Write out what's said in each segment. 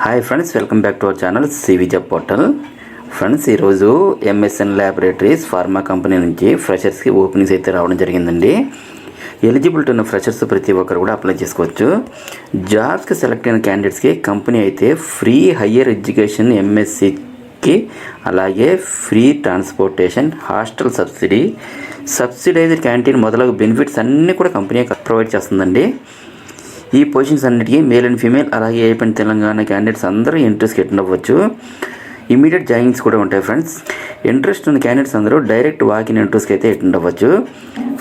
Hi friends, welcome back to our channel CV job portal. Friends, ఈరోజు MSN laboratories pharma company నుంచి ఫ్రెషర్స్కి openings అయితే రావడం జరిగిందండి. ఎలిజిబిలిటీ ఉన్న ఫ్రెషర్స్ ప్రతి ఒక్కరు కూడా అప్లై చేసుకోవచ్చు. జాబ్స్కి సెలెక్ట్ అయిన క్యాండిడేట్స్కి కంపెనీ అయితే ఫ్రీ హయ్యర్ ఎడ్యుకేషన్ ఎంఎస్సికి, అలాగే free transportation, hostel subsidy, subsidised canteen మొదలగు బెనిఫిట్స్ అన్నీ కూడా కంపెనీ ప్రొవైడ్ చేస్తుందండి. ఈ పొజిషన్స్ అన్నిటికీ మేల్ అండ్ ఫీమేల్, అలాగే ఏపీ తెలంగాణ క్యాండిడేట్స్ అందరూ ఇంట్రెస్ట్ అటెండ్ అవ్వచ్చు. ఇమీడియట్ జాయినింగ్స్ కూడా ఉంటాయి ఫ్రెండ్స్. ఇంట్రెస్ట్ ఉన్న క్యాండిడేట్స్ అందరూ డైరెక్ట్ వాకిన్ ఇంట్రెస్ట్కి అయితే అటెండ్ అవ్వచ్చు.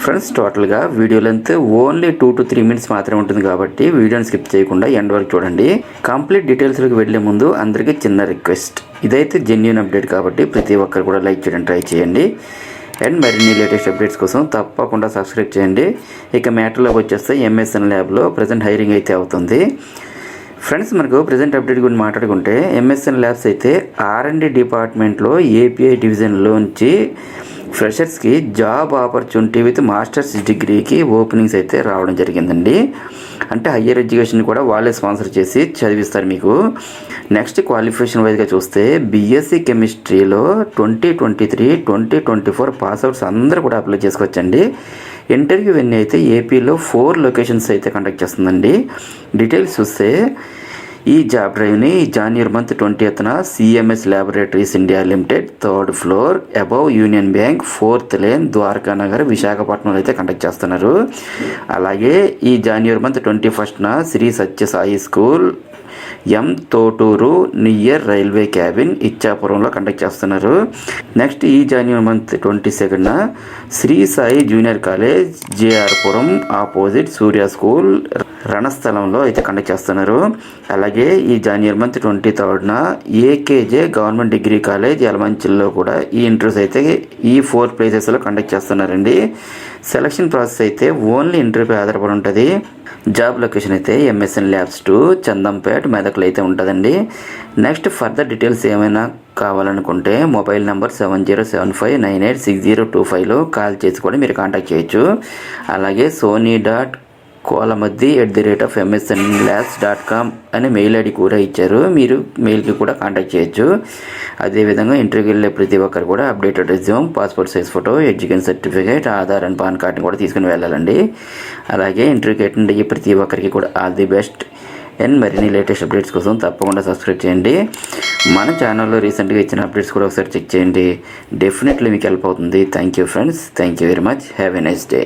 ఫ్రెండ్స్, టోటల్గా video length only 2 to 3 minutes మాత్రమే ఉంటుంది కాబట్టి వీడియోని స్కిప్ చేయకుండా ఎండ్ వరకు చూడండి. కంప్లీట్ డీటెయిల్స్లోకి వెళ్ళే ముందు అందరికీ చిన్న రిక్వెస్ట్, ఇదైతే జెన్యూన్ అప్డేట్ కాబట్టి ప్రతి ఒక్కరు కూడా లైక్ చేయడం ట్రై చేయండి. అండ్ మరిన్ని లేటెస్ట్ అప్డేట్స్ కోసం తప్పకుండా సబ్స్క్రైబ్ చేయండి. ఇక మ్యాటర్లోకి వచ్చేస్తే ఎంఎస్ఎన్ ల్యాబ్లో ప్రజెంట్ హైరింగ్ అయితే అవుతుంది. ఫ్రెండ్స్, మనకు ప్రజెంట్ అప్డేట్ గురించి మాట్లాడుకుంటే ఎంఎస్ఎన్ ల్యాబ్స్ అయితే R&D డిపార్ట్మెంట్లో ఏపీఐ డివిజన్లోంచి ఫ్రెషర్స్కి జాబ్ ఆపర్చునిటీ విత్ మాస్టర్స్ డిగ్రీకి ఓపెనింగ్స్ అయితే రావడం జరిగిందండి. అంటే హయ్యర్ ఎడ్యుకేషన్ కూడా వాళ్ళే స్పాన్సర్ చేసి చదివిస్తారు మీకు. నెక్స్ట్ క్వాలిఫికేషన్ వైజ్గా చూస్తే బీఎస్సీ కెమిస్ట్రీలో 2023-2024 పాస్అవుట్స్ అందరూ కూడా అప్లై చేసుకోవచ్చండి. ఇంటర్వ్యూ ఇవన్నీ అయితే ఏపీలో 4 లొకేషన్స్ అయితే కండక్ట్ చేస్తుందండి. డీటెయిల్స్ చూస్తే ఈ జాబ్ డ్రైవ్ని January month 20th CMS laboratories India limited 3rd floor above union bank 4th lane Dwaraka Nagar విశాఖపట్నంలో అయితే కండక్ట్ చేస్తున్నారు. అలాగే ఈ January month 21st Sri Satya Sai school M Thoturu near railway cabin ఇచ్చాపురంలో కండక్ట్ చేస్తున్నారు. నెక్స్ట్ ఈ January month 22nd Sri Sai junior college JRpuram opposite Surya school రణస్థలంలో అయితే కండక్ట్ చేస్తున్నారు. అలాగే ఈ January month 23rd AKJ government degree college యలమంచిల్లో కూడా ఈ ఇంటర్వ్యూస్ అయితే ఈ 4 ప్లేసెస్లో కండక్ట్ చేస్తున్నారండి. సెలక్షన్ ప్రాసెస్ అయితే ఓన్లీ ఇంటర్వ్యూ ఆధారపడి ఉంటుంది. జాబ్ లొకేషన్ అయితే ఎంఎస్ఎన్ ల్యాబ్స్ 2 చందంపేట్ మెదక్లో అయితే ఉంటుందండి. నెక్స్ట్ ఫర్దర్ డీటెయిల్స్ ఏమైనా కావాలనుకుంటే మొబైల్ నెంబర్ 7075986025లో కాల్ చేసి కూడా మీరు కాంటాక్ట్ చేయొచ్చు. అలాగే sony.kolamadi@msnlabs.com అనే మెయిల్ ఐడి కూడా ఇచ్చారు. మీరు మెయిల్కి కూడా కాంటాక్ట్ చేయొచ్చు. అదేవిధంగా ఇంటర్వ్యూకి వెళ్ళే ప్రతి ఒక్కరు కూడా updated resume, passport size photo, education certificate, Aadhaar and pan కార్డ్ని కూడా తీసుకుని వెళ్ళాలండి. అలాగే ఇంటర్వ్యూకి అటెండ్ అయ్యే ప్రతి ఒక్కరికి కూడా ఆల్ ది బెస్ట్. అండ్ మరిన్ని లేటెస్ట్ అప్డేట్స్ కోసం తప్పకుండా సబ్స్క్రైబ్ చేయండి. మన ఛానల్లో రీసెంట్గా ఇచ్చిన అప్డేట్స్ కూడా ఒకసారి చెక్ చేయండి. డెఫినెట్లీ మీకు హెల్ప్ అవుతుంది. Thank you friends, thank you very much. Have a nice day.